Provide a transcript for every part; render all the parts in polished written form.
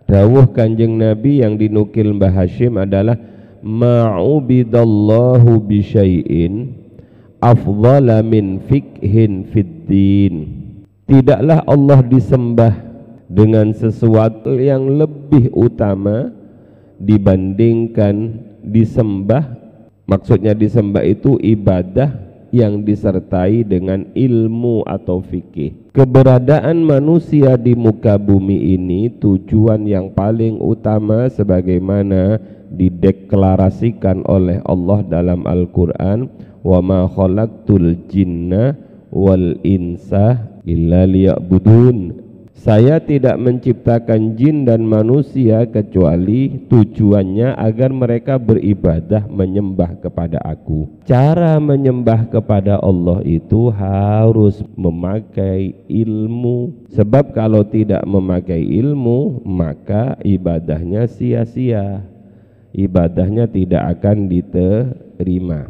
Dawuh Kanjeng Nabi yang dinukil Mbah Hashim adalah ma'ubidallahu bisyai'in afdhala min fikhin fiddin. Tidaklah Allah disembah dengan sesuatu yang lebih utama dibandingkan disembah. Maksudnya disembah itu ibadah yang disertai dengan ilmu atau fikih. Keberadaan manusia di muka bumi ini tujuan yang paling utama sebagaimana dideklarasikan oleh Allah dalam Al-Quran, wa ma khalaqtul jinna wal insa illa liya'budun. Saya tidak menciptakan jin dan manusia kecuali tujuannya agar mereka beribadah menyembah kepada aku. Cara menyembah kepada Allah itu harus memakai ilmu. Sebab kalau tidak memakai ilmu, maka ibadahnya sia-sia. Ibadahnya tidak akan diterima.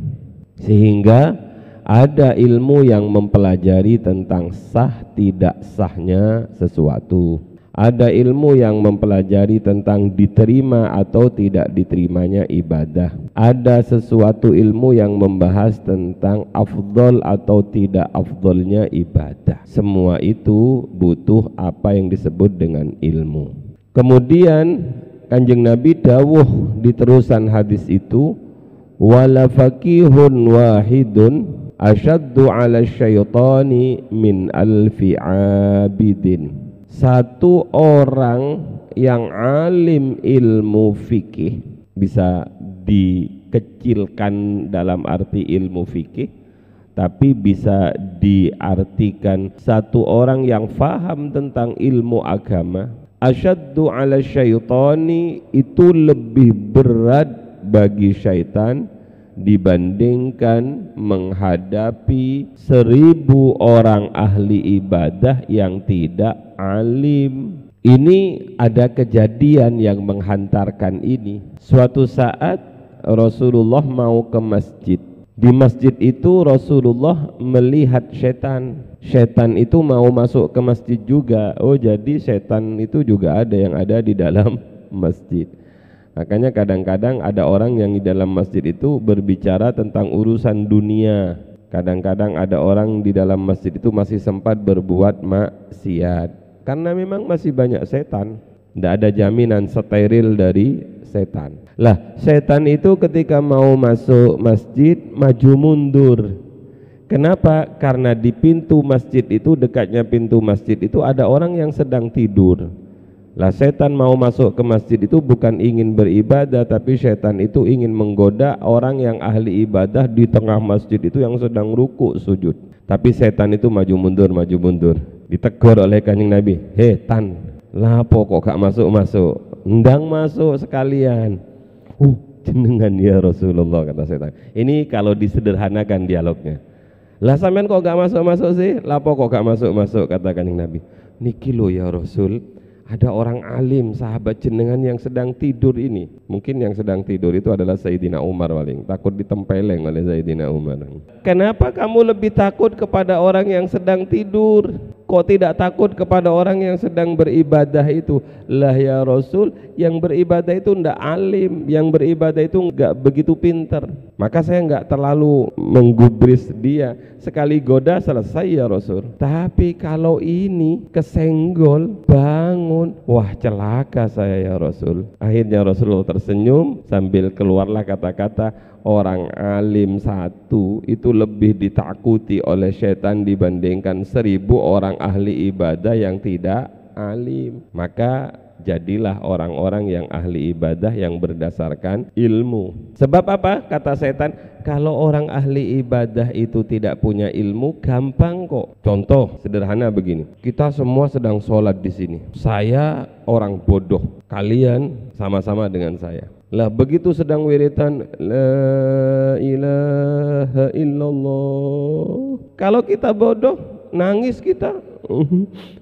Sehingga ada ilmu yang mempelajari tentang sah tidak sahnya sesuatu. Ada ilmu yang mempelajari tentang diterima atau tidak diterimanya ibadah. Ada sesuatu ilmu yang membahas tentang afdol atau tidak afdolnya ibadah. Semua itu butuh apa yang disebut dengan ilmu. Kemudian Kanjeng Nabi dawuh di terusan hadis itu, wala faqihun wahidun asyaddu ala syaitani min alfi abidin. Satu orang yang alim ilmu fikih, bisa dikecilkan dalam arti ilmu fikih, tapi bisa diartikan satu orang yang faham tentang ilmu agama. Asyaddu ala syaitani, itu lebih berat bagi syaitan dibandingkan menghadapi 1000 orang ahli ibadah yang tidak alim. Ini ada kejadian yang menghantarkan ini. Suatu saat Rasulullah mau ke masjid. Di masjid itu Rasulullah melihat setan. Setan itu mau masuk ke masjid juga. Oh, jadi setan itu juga ada yang ada di dalam masjid. Makanya kadang-kadang ada orang yang di dalam masjid itu berbicara tentang urusan dunia. Kadang-kadang ada orang di dalam masjid itu masih sempat berbuat maksiat, karena memang masih banyak setan. Tidak ada jaminan steril dari setan. Lah, setan itu ketika mau masuk masjid maju mundur. Kenapa? Karena di pintu masjid itu, dekatnya pintu masjid itu ada orang yang sedang tidur. Lah, setan mau masuk ke masjid itu bukan ingin beribadah, tapi setan itu ingin menggoda orang yang ahli ibadah di tengah masjid itu yang sedang ruku sujud. Tapi setan itu maju mundur. Ditegur oleh Kanjeng Nabi, "Hei tan, lapo kok gak masuk-masuk? Ndang masuk sekalian." Jenengan ya Rasulullah, kata setan. Ini kalau disederhanakan dialognya. Lah sampean kok gak masuk-masuk sih? Lapo kok gak masuk-masuk, kata Kanjeng Nabi. Niki lo ya Rasul, ada orang alim sahabat jenengan yang sedang tidur ini. Mungkin yang sedang tidur itu adalah Sayyidina Umar paling. Takut ditempeleng oleh Sayyidina Umar. Kenapa kamu lebih takut kepada orang yang sedang tidur? Kok tidak takut kepada orang yang sedang beribadah itu? Lah ya Rasul, yang beribadah itu tidak alim, yang beribadah itu enggak begitu pinter. Maka saya enggak terlalu menggubris dia. Sekali goda selesai ya Rasul. Tapi kalau ini kesenggol, bangun, wah celaka saya ya Rasul. Akhirnya Rasulullah tersenyum sambil keluarlah kata-kata, orang alim satu itu lebih ditakuti oleh setan dibandingkan 1000 orang ahli ibadah yang tidak alim. Maka jadilah orang-orang yang ahli ibadah yang berdasarkan ilmu. Sebab apa? Kata setan, kalau orang ahli ibadah itu tidak punya ilmu, gampang kok. Contoh sederhana begini, kita semua sedang sholat di sini. Saya orang bodoh, kalian sama-sama dengan saya. Lah begitu sedang wiritan la ilaha illallah, kalau kita bodoh nangis kita,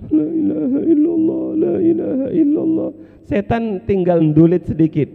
la ilaha illallah, la ilaha illallah. Setan tinggal ndulit sedikit,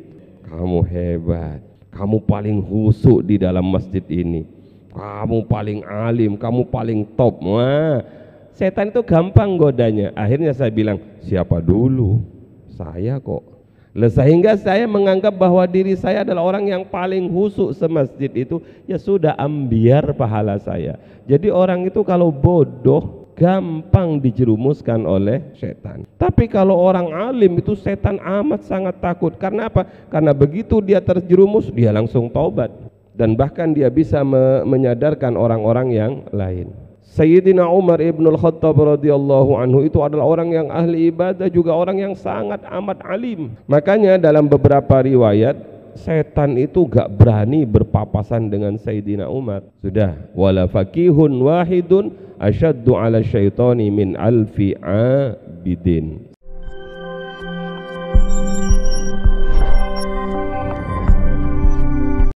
kamu hebat, kamu paling khusyuk di dalam masjid ini, kamu paling alim, kamu paling top. Wah, setan itu gampang godanya. Akhirnya saya bilang, siapa dulu? saya kok. Sehingga saya menganggap bahwa diri saya adalah orang yang paling khusyuk semasjid itu, ya sudah, ambiar pahala saya. Jadi orang itu kalau bodoh gampang dijerumuskan oleh setan. Tapi kalau orang alim itu setan amat sangat takut. Karena apa? Karena begitu dia terjerumus, dia langsung taubat. Dan bahkan dia bisa menyadarkan orang-orang yang lain. Sayyidina Umar ibnul Khattab radhiyallahu anhu itu adalah orang yang ahli ibadah, juga orang yang sangat amat alim. Makanya dalam beberapa riwayat, setan itu gak berani berpapasan dengan Sayyidina Umar. Sudah, wala faqihun wahidun asyaddu ala syaitani min alfi abidin.